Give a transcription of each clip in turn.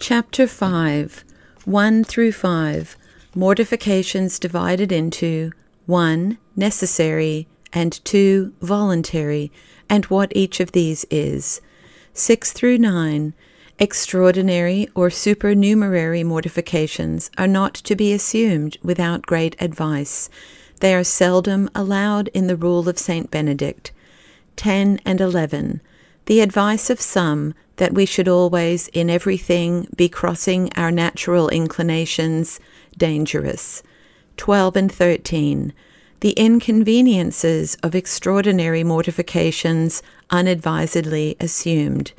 Chapter 5, 1 through 5, Mortifications divided into 1. Necessary, and 2. Voluntary, and what each of these is. 6 through 9, Extraordinary or supernumerary mortifications are not to be assumed without great advice. They are seldom allowed in the rule of St. Benedict. 10 and 11, The advice of some that we should always in everything be crossing our natural inclinations, dangerous. 12 and 13, The inconveniences of extraordinary mortifications unadvisedly assumed.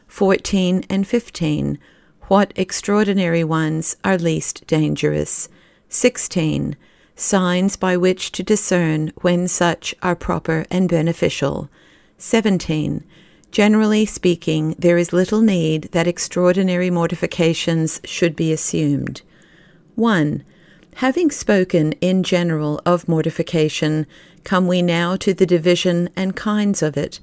14 and 15, What extraordinary ones are least dangerous. 16, Signs by which to discern when such are proper and beneficial. 17, Generally speaking, there is little need that extraordinary mortifications should be assumed. 1. Having spoken in general of mortification, come we now to the division and kinds of it,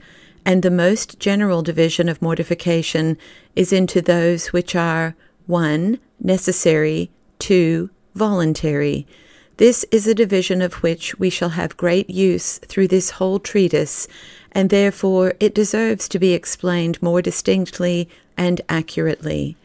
and the most general division of mortification is into those which are 1. Necessary, 2. Voluntary. This is a division of which we shall have great use through this whole treatise, and therefore it deserves to be explained more distinctly and accurately.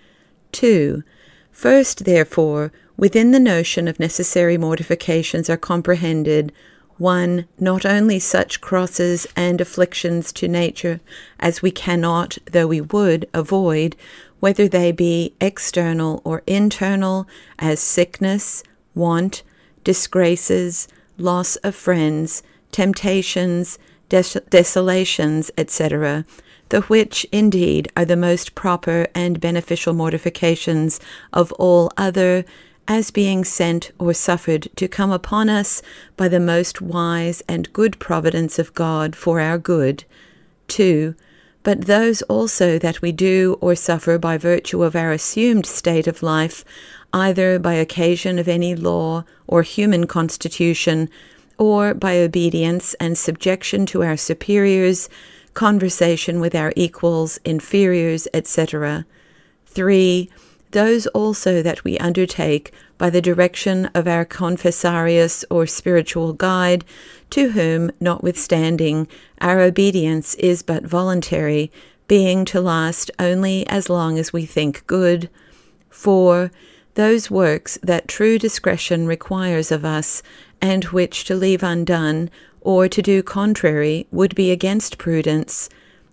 2. First, therefore, within the notion of necessary mortifications are comprehended 1. Not only such crosses and afflictions to nature as we cannot, though we would, avoid, whether they be external or internal, as sickness, want, disgraces, loss of friends, temptations, desolations, etc., the which indeed are the most proper and beneficial mortifications of all other, as being sent or suffered to come upon us by the most wise and good providence of God for our good. 2. But those also that we do or suffer by virtue of our assumed state of life, either by occasion of any law or human constitution, or by obedience and subjection to our superiors, conversation with our equals, inferiors, etc. 3. Those also that we undertake by the direction of our confessarius or spiritual guide, to whom, notwithstanding, our obedience is but voluntary, being to last only as long as we think good. 4. Those works that true discretion requires of us, and which to leave undone, or to do contrary, would be against prudence.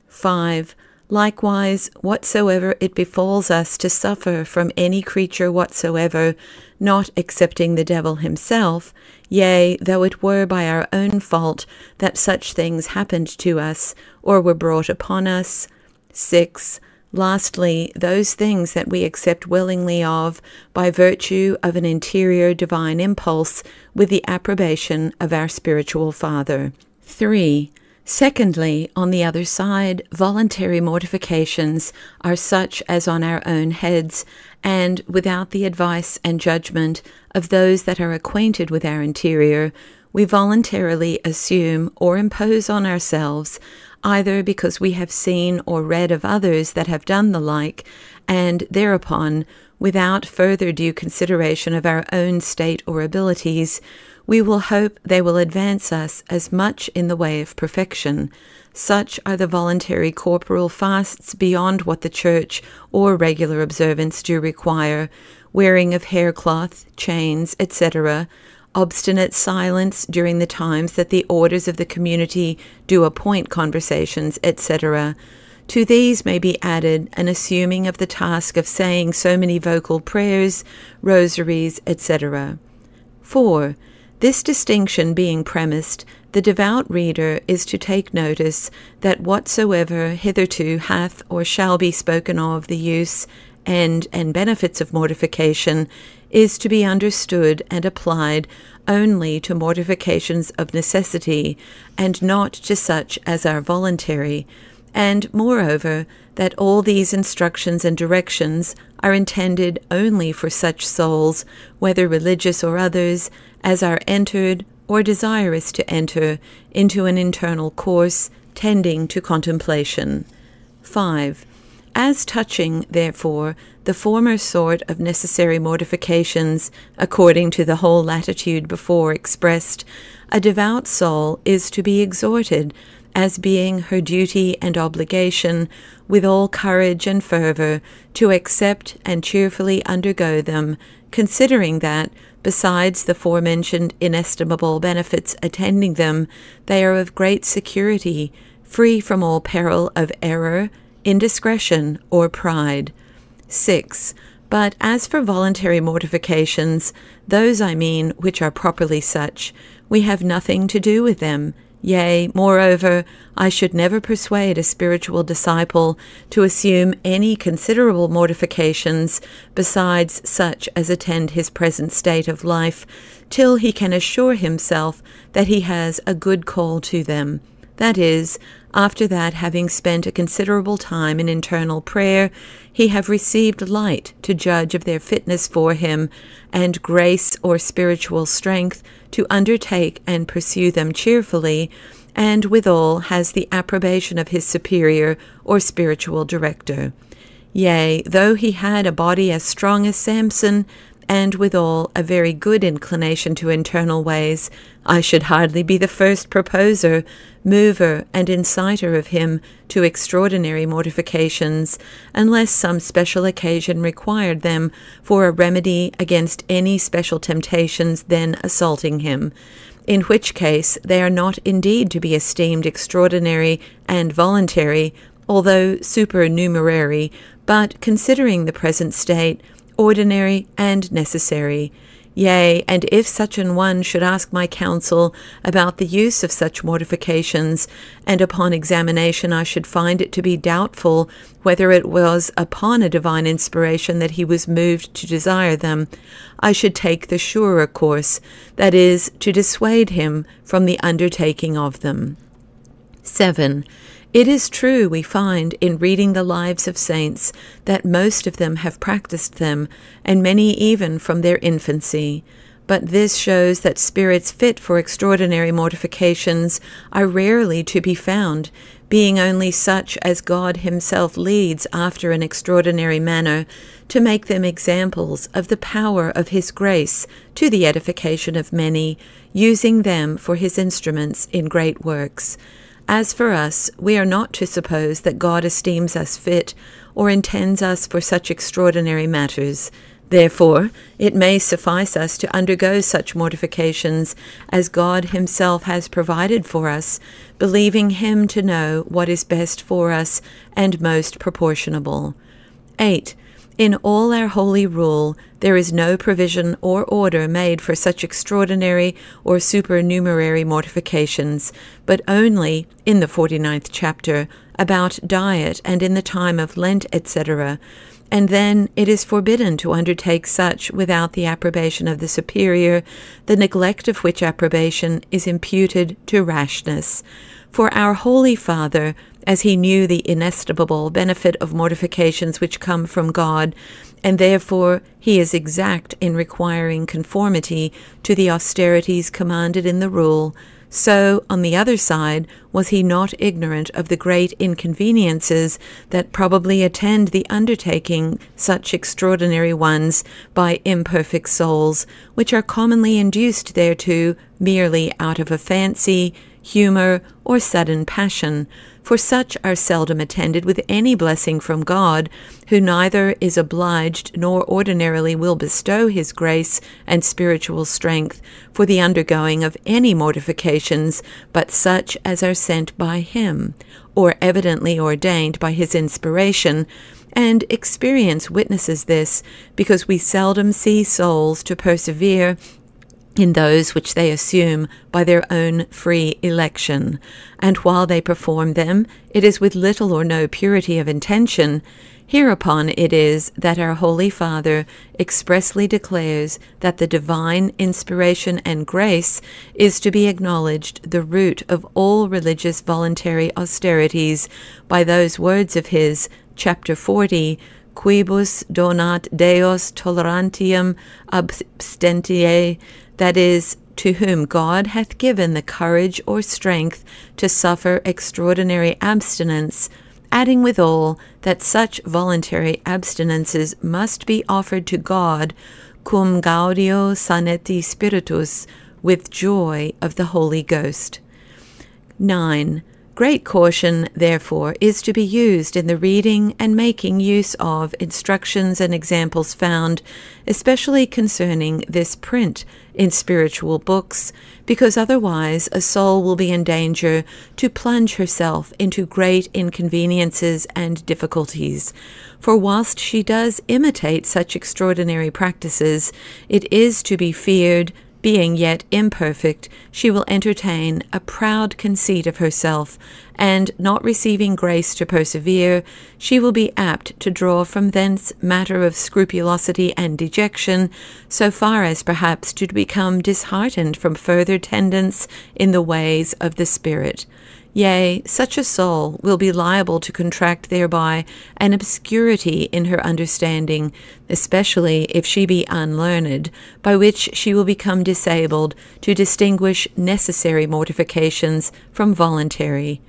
5. Likewise, whatsoever it befalls us to suffer from any creature whatsoever, not excepting the devil himself, yea, though it were by our own fault that such things happened to us, or were brought upon us. 6. Lastly, those things that we accept willingly of, by virtue of an interior divine impulse, with the approbation of our spiritual Father. 3. Secondly, on the other side, voluntary mortifications are such as on our own heads, and without the advice and judgment of those that are acquainted with our interior, we voluntarily assume or impose on ourselves, either because we have seen or read of others that have done the like, and thereupon, without further due consideration of our own state or abilities, we will hope they will advance us as much in the way of perfection. Such are the voluntary corporal fasts beyond what the Church or regular observance do require, wearing of haircloth, chains, etc., obstinate silence during the times that the orders of the community do appoint conversations, etc. To these may be added an assuming of the task of saying so many vocal prayers, rosaries, etc. 4. This distinction being premised, the devout reader is to take notice that whatsoever hitherto hath or shall be spoken of the use, end, and benefits of mortification is to be understood and applied only to mortifications of necessity, and not to such as are voluntary, and, moreover, that all these instructions and directions are intended only for such souls, whether religious or others, as are entered, or desirous to enter, into an internal course tending to contemplation. 5. As touching, therefore, the former sort of necessary mortifications, according to the whole latitude before expressed, a devout soul is to be exhorted, as being her duty and obligation, with all courage and fervour, to accept and cheerfully undergo them, considering that, besides the forementioned inestimable benefits attending them, they are of great security, free from all peril of error, indiscretion, or pride. 6. But as for voluntary mortifications, those I mean which are properly such, we have nothing to do with them. Yea, moreover, I should never persuade a spiritual disciple to assume any considerable mortifications besides such as attend his present state of life, till he can assure himself that he has a good call to them. That is, after that, having spent a considerable time in internal prayer, he have received light to judge of their fitness for him, and grace or spiritual strength to undertake and pursue them cheerfully, and withal has the approbation of his superior or spiritual director. Yea, though he had a body as strong as Samson, and withal a very good inclination to internal ways, I should hardly be the first proposer, mover, and inciter of him to extraordinary mortifications, unless some special occasion required them for a remedy against any special temptations then assaulting him, in which case they are not indeed to be esteemed extraordinary and voluntary, although supernumerary, but, considering the present state, ordinary and necessary. Yea, and if such an one should ask my counsel about the use of such mortifications, and upon examination I should find it to be doubtful whether it was upon a divine inspiration that he was moved to desire them, I should take the surer course, that is, to dissuade him from the undertaking of them. 7. It is true, we find, in reading the lives of saints, that most of them have practiced them, and many even from their infancy. But this shows that spirits fit for extraordinary mortifications are rarely to be found, being only such as God himself leads after an extraordinary manner, to make them examples of the power of his grace to the edification of many, using them for his instruments in great works. As for us, we are not to suppose that God esteems us fit, or intends us for such extraordinary matters. Therefore, it may suffice us to undergo such mortifications as God himself has provided for us, believing him to know what is best for us and most proportionable. 8. In all our holy rule, there is no provision or order made for such extraordinary or supernumerary mortifications, but only, in the 49th chapter, about diet and in the time of Lent, etc., and then it is forbidden to undertake such without the approbation of the superior, the neglect of which approbation is imputed to rashness. For our Holy Father, as he knew the inestimable benefit of mortifications which come from God, and therefore he is exact in requiring conformity to the austerities commanded in the rule, so, on the other side, was he not ignorant of the great inconveniences that probably attend the undertaking such extraordinary ones by imperfect souls, which are commonly induced thereto merely out of a fancy, humour, or sudden passion, for such are seldom attended with any blessing from God, who neither is obliged nor ordinarily will bestow his grace and spiritual strength for the undergoing of any mortifications but such as are sent by him, or evidently ordained by his inspiration, and experience witnesses this, because we seldom see souls to persevere in those which they assume by their own free election, and while they perform them, it is with little or no purity of intention. Hereupon it is that our Holy Father expressly declares that the divine inspiration and grace is to be acknowledged the root of all religious voluntary austerities by those words of his, chapter 40, Quibus donat Deus tolerantium abstentiae, that is, to whom God hath given the courage or strength to suffer extraordinary abstinence, adding withal that such voluntary abstinences must be offered to God cum gaudio saneti spiritus, with joy of the Holy Ghost. 9. Great caution, therefore, is to be used in the reading and making use of instructions and examples found, especially concerning this print, in spiritual books, because otherwise a soul will be in danger to plunge herself into great inconveniences and difficulties. For whilst she does imitate such extraordinary practices, it is to be feared, being yet imperfect, she will entertain a proud conceit of herself, and, not receiving grace to persevere, she will be apt to draw from thence matter of scrupulosity and dejection, so far as perhaps to become disheartened from further tendance in the ways of the Spirit. Yea, such a soul will be liable to contract thereby an obscurity in her understanding, especially if she be unlearned, by which she will become disabled to distinguish necessary mortifications from voluntary.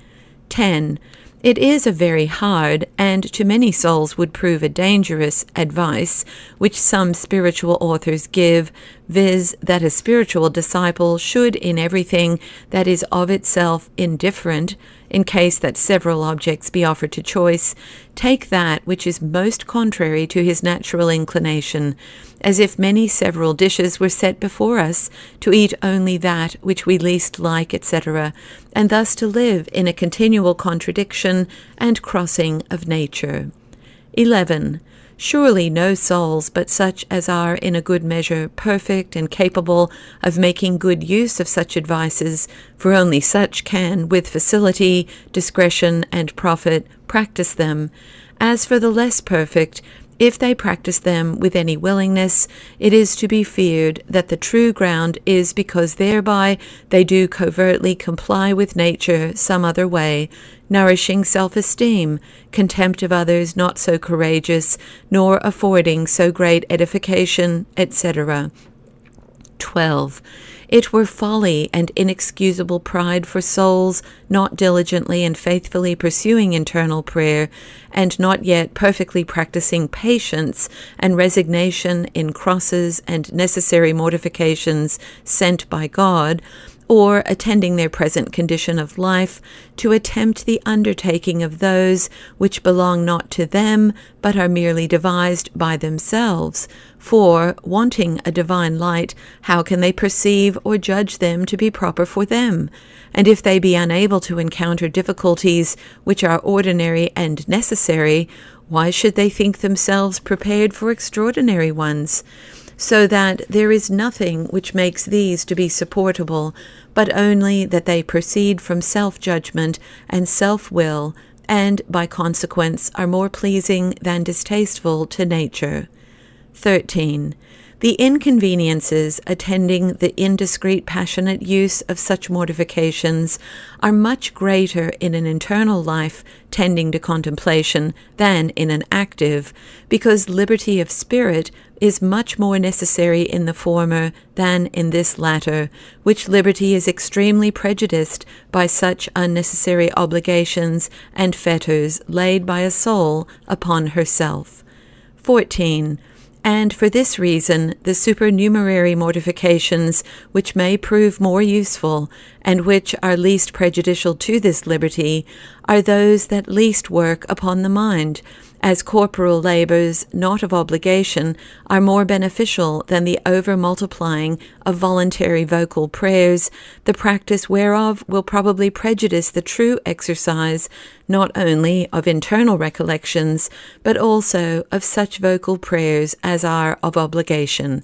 10. It is a very hard, and to many souls would prove a dangerous, advice, which some spiritual authors give, viz., that a spiritual disciple should in everything that is of itself indifferent, in case that several objects be offered to choice, take that which is most contrary to his natural inclination, as if many several dishes were set before us, to eat only that which we least like, etc., and thus to live in a continual contradiction and crossing of nature. 11. Surely no souls but such as are in a good measure perfect and capable of making good use of such advices, for only such can, with facility, discretion, and profit, practice them. As for the less perfect, if they practice them with any willingness, it is to be feared that the true ground is because thereby they do covertly comply with nature some other way, nourishing self-esteem, contempt of others not so courageous, nor affording so great edification, etc. 12. It were folly and inexcusable pride for souls not diligently and faithfully pursuing internal prayer, and not yet perfectly practicing patience and resignation in crosses and necessary mortifications sent by God, or attending their present condition of life, to attempt the undertaking of those which belong not to them, but are merely devised by themselves. For, wanting a divine light, how can they perceive or judge them to be proper for them? And if they be unable to encounter difficulties which are ordinary and necessary, why should they think themselves prepared for extraordinary ones? So that there is nothing which makes these to be supportable, but only that they proceed from self-judgment and self-will, and by consequence are more pleasing than distasteful to nature. 13. The inconveniences attending the indiscreet passionate use of such mortifications are much greater in an internal life tending to contemplation than in an active, because liberty of spirit is much more necessary in the former than in this latter, which liberty is extremely prejudiced by such unnecessary obligations and fetters laid by a soul upon herself. 14. And for this reason, the supernumerary mortifications, which may prove more useful, and which are least prejudicial to this liberty, are those that least work upon the mind, as corporal labours, not of obligation, are more beneficial than the over-multiplying of voluntary vocal prayers, the practice whereof will probably prejudice the true exercise, not only of internal recollections, but also of such vocal prayers as are of obligation.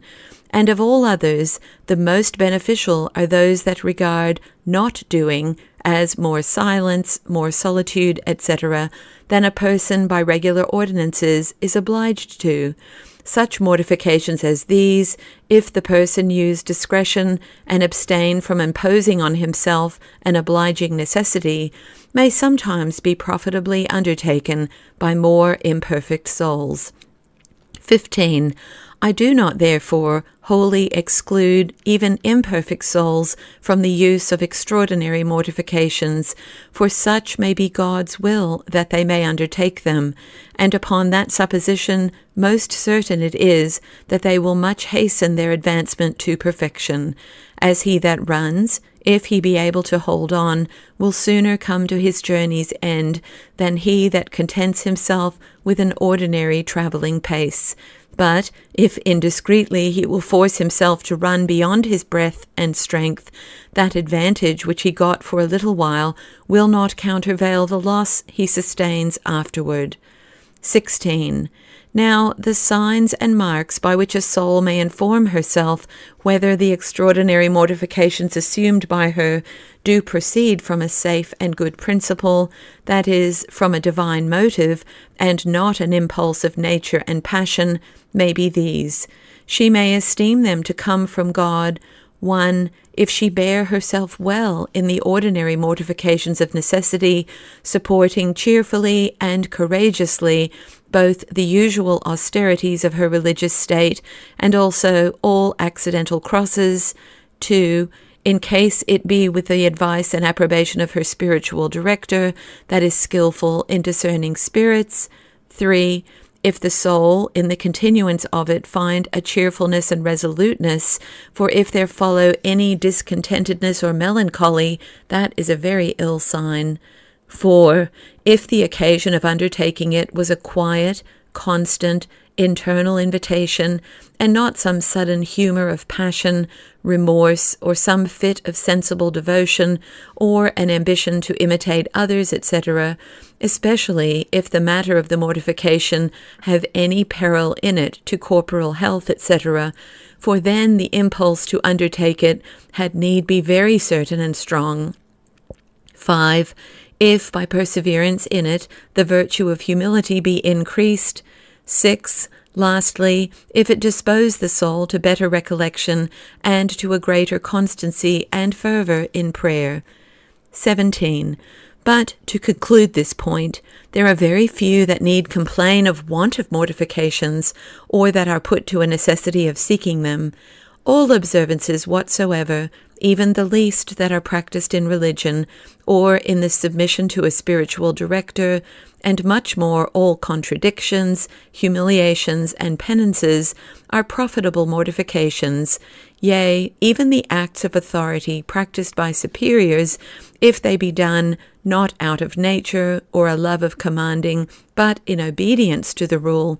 And of all others, the most beneficial are those that regard not doing as more silence, more solitude, etc., than a person by regular ordinances is obliged to. Such mortifications as these, if the person use discretion and abstain from imposing on himself an obliging necessity, may sometimes be profitably undertaken by more imperfect souls. 15. I do not, therefore, wholly exclude even imperfect souls from the use of extraordinary mortifications, for such may be God's will that they may undertake them, and upon that supposition most certain it is that they will much hasten their advancement to perfection, as he that runs, if he be able to hold on, will sooner come to his journey's end than he that contents himself with an ordinary travelling pace. But if indiscreetly he will force himself to run beyond his breath and strength, that advantage which he got for a little while will not countervail the loss he sustains afterward. 16. Now, the signs and marks by which a soul may inform herself whether the extraordinary mortifications assumed by her do proceed from a safe and good principle, that is, from a divine motive, and not an impulse of nature and passion, may be these. She may esteem them to come from God, 1. If she bear herself well in the ordinary mortifications of necessity, supporting cheerfully and courageously both the usual austerities of her religious state and also all accidental crosses. 2. In case it be with the advice and approbation of her spiritual director, that is skillful in discerning spirits. 3. If the soul, in the continuance of it, find a cheerfulness and resoluteness, for if there follow any discontentedness or melancholy, that is a very ill sign. 4. If the occasion of undertaking it was a quiet, constant, internal invitation, and not some sudden humour of passion, remorse, or some fit of sensible devotion, or an ambition to imitate others, etc., especially if the matter of the mortification have any peril in it to corporal health, etc., for then the impulse to undertake it had need be very certain and strong. 5. If by perseverance in it the virtue of humility be increased. 6. Lastly, if it dispose the soul to better recollection and to a greater constancy and fervour in prayer. 17. But, to conclude this point, there are very few that need complain of want of mortifications, or that are put to a necessity of seeking them. All observances whatsoever, even the least that are practised in religion, or in the submission to a spiritual director, and much more all contradictions, humiliations, and penances, are profitable mortifications. Yea, even the acts of authority practised by superiors, if they be done not out of nature or a love of commanding, but in obedience to the rule,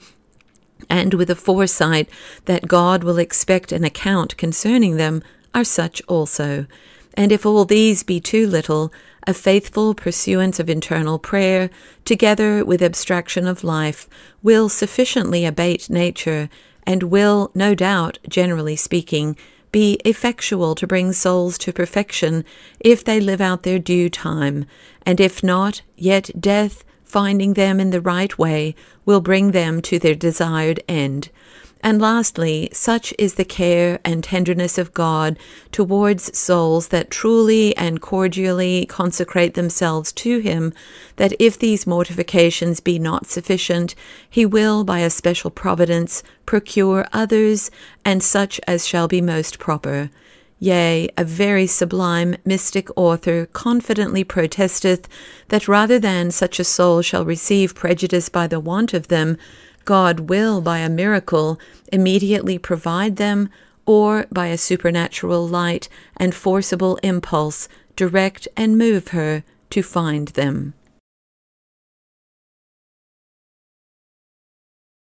and with a foresight that God will expect an account concerning them, are such also. And if all these be too little, a faithful pursuance of internal prayer, together with abstraction of life, will sufficiently abate nature, and will, no doubt, generally speaking, be effectual to bring souls to perfection, if they live out their due time, and if not, yet death, finding them in the right way, will bring them to their desired end. And lastly, such is the care and tenderness of God towards souls that truly and cordially consecrate themselves to him, that if these mortifications be not sufficient, he will, by a special providence, procure others, and such as shall be most proper. Yea, a very sublime mystic author confidently protesteth that rather than such a soul shall receive prejudice by the want of them, God will, by a miracle, immediately provide them, or by a supernatural light and forcible impulse, direct and move her to find them.